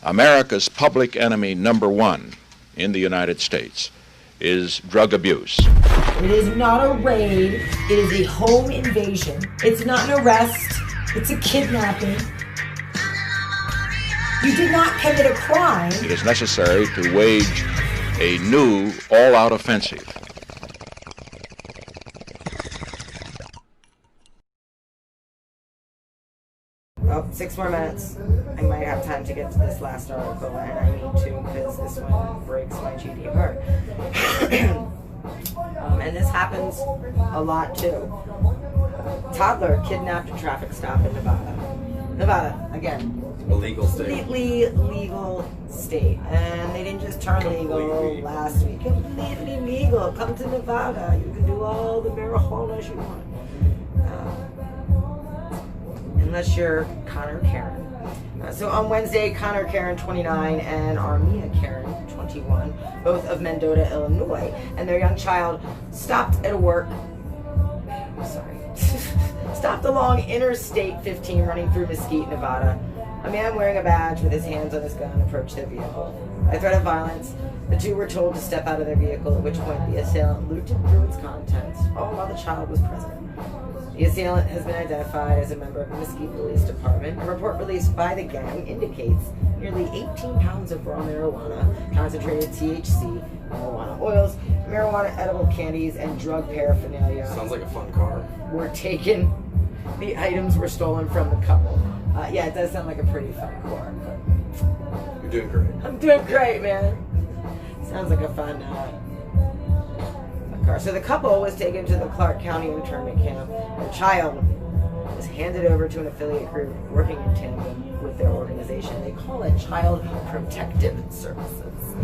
America's public enemy number one in the United States is drug abuse. It is not a raid. It is a home invasion. It's not an arrest. It's a kidnapping. You did not commit a crime. It is necessary to wage a new all-out offensive. Oh, 6 more minutes. I might have time to get to this last article, and I need to because this one breaks my GD heart. And this happens a lot too. Toddler kidnapped at traffic stop in Nevada. Nevada, again. A legal state. Completely legal state. And they didn't just turn legal last week. Completely legal. Come to Nevada. You can do all the marijuana you want. Unless you're Connor Carreon. So on Wednesday, Connor Carreon, 29, and Armira Carreon, 21, both of Mendota, Illinois, and their young child stopped stopped along Interstate 15 running through Mesquite, Nevada. A man wearing a badge with his hands on his gun approached their vehicle. By threat of violence, the two were told to step out of their vehicle, at which point the assailant looted through its contents, all while the child was present. The assailant has been identified as a member of the Mesquite Police Department. A report released by the gang indicates nearly 18 pounds of raw marijuana, concentrated THC, marijuana oils, marijuana edible candies, and drug paraphernalia. Sounds like a fun car. Were taken. The items were stolen from the couple. Yeah, it does sound like a pretty fun car. You're doing great. I'm doing great, man. Sounds like a fun car. So the couple was taken to the Clark County internment camp. The child was handed over to an affiliate group working in tandem with their organization. They call it Child Protective Services.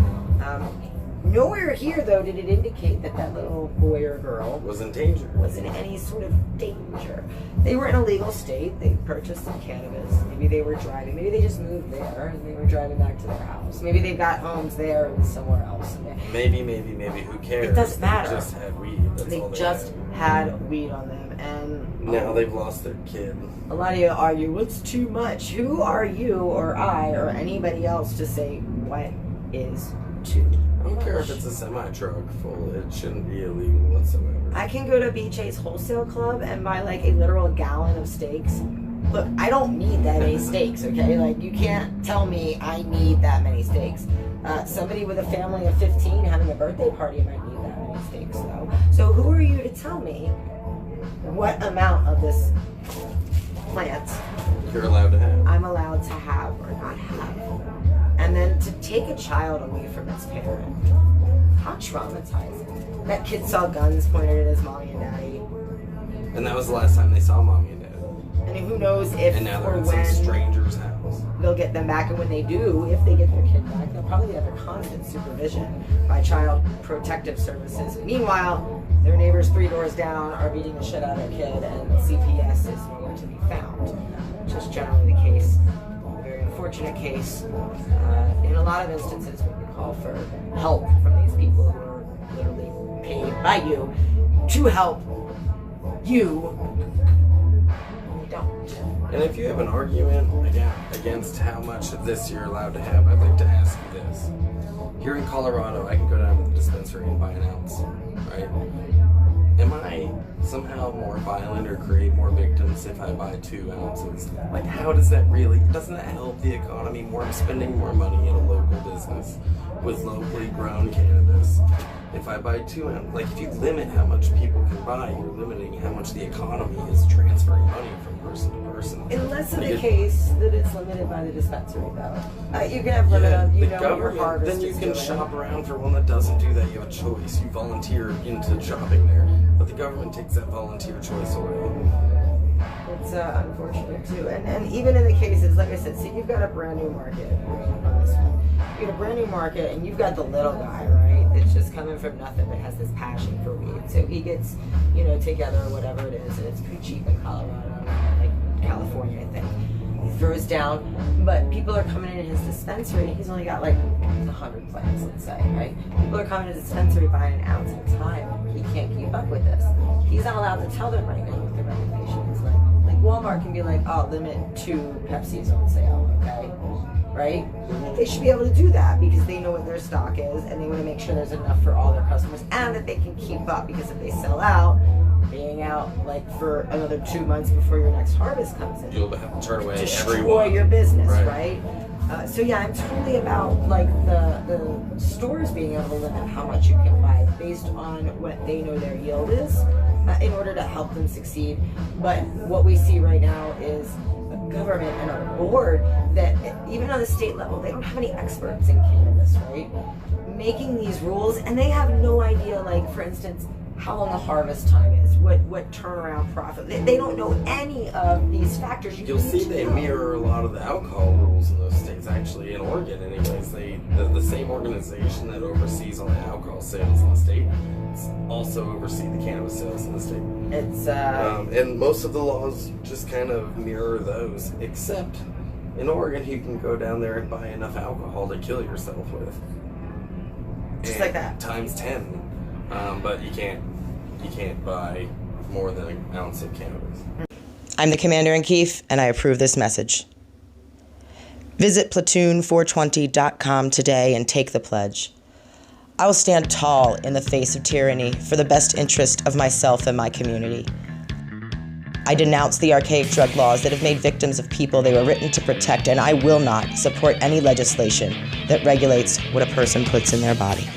Nowhere here, though, did it indicate that that little boy or girl Was in danger. was in any sort of danger. They were in a legal state. They purchased some cannabis. Maybe they were driving. Maybe they just moved there and they were driving back to their house. Maybe they've got homes there and somewhere else. Maybe. Who cares? It doesn't matter. They just had weed. That's They all just had weed on them, and now they've lost their kid. a lot of you argue, what's too much? Who are you or I or anybody else to say what is too much? I don't care if it's a semi-truck full. It shouldn't be illegal whatsoever. I can go to BJ's Wholesale Club and buy like a literal gallon of steaks. Look, I don't need that many steaks, okay? Like, you can't tell me I need that many steaks. Somebody with a family of 15 having a birthday party might need that many steaks, though. So who are you to tell me what amount of this plant You're allowed to have. I'm allowed to have or not have? And then to take a child away from its parent, how traumatizing. That kid saw guns pointed at his mommy and daddy. And that was the last time they saw mommy and dad. And who knows if And now they're or in some when stranger's house. they'll get them back. And when they do, if they get their kid back, they'll probably be under constant supervision by Child Protective Services. Meanwhile, their neighbors 3 doors down are beating the shit out of their kid, and CPS is nowhere to be found, which is generally the case. A very unfortunate case. In a lot of instances, when you call for help from these people who are literally paid by you to help you, you don't. And if you have an argument against how much of this you're allowed to have, I'd like to ask you this. Here in Colorado, I can go down to the dispensary and buy an ounce, right? Am I somehow more violent or create more victims if I buy 2 ounces? Like, how does that really, doesn't that help the economy more? I'm spending more money in a local business with locally grown cannabis. If I buy 2 ounces, like, if you limit how much people can buy, you're limiting how much the economy is transferring money from person to person. Unless in the case that it's limited by the dispensary, though. You can have limit on, you know, what your harvest then you is can doing. shop around for one that doesn't do that. You have a choice. You volunteer into shopping there. But the government takes that volunteer choice away. It's unfortunate, too. And even in the cases, like I said, see, you've got a brand new market on this one. You've got a brand new market, and you've got the little guy, right, that's just coming from nothing but has this passion for weed. So he gets, you know, together or whatever it is, and it's pretty cheap in Colorado, like California, I think. He throws down, but people are coming in his dispensary, and he's only got like 100 plants, let's say, right? People are coming to the dispensary buying an ounce at a time. He can't keep up with this. He's not allowed to tell them right now what the regulation is like. Walmart can be like, oh, limit 2 Pepsis on sale, okay? right? They should be able to do that because they know what their stock is and they want to make sure there's enough for all their customers and that they can keep up, because if they sell out, being out like for another 2 months before your next harvest comes in, You'll have to turn away destroy everyone. your business, Right. right? So yeah, I'm totally about like the stores being able to limit how much you can buy based on what they know their yield is, in order to help them succeed. But what we see right now is a government and a board that, even on the state level, they don't have any experts in cannabis, right? Making these rules, and they have no idea, like for instance, how long the harvest time is, what turnaround profit. They don't know any of these factors. You'll see they mirror a lot of the alcohol rules in those states. Actually, in Oregon, anyways, the same organization that oversees all the alcohol sales in the state also oversee the cannabis sales in the state. It's and most of the laws just kind of mirror those, except in Oregon, you can go down there and buy enough alcohol to kill yourself with. Just like that. Times 10. But you can't buy more than an ounce of cannabis. I'm the Commander-in-Chief, and I approve this message. Visit platoon420.com today and take the pledge. I will stand tall in the face of tyranny for the best interest of myself and my community. I denounce the archaic drug laws that have made victims of people they were written to protect, and I will not support any legislation that regulates what a person puts in their body.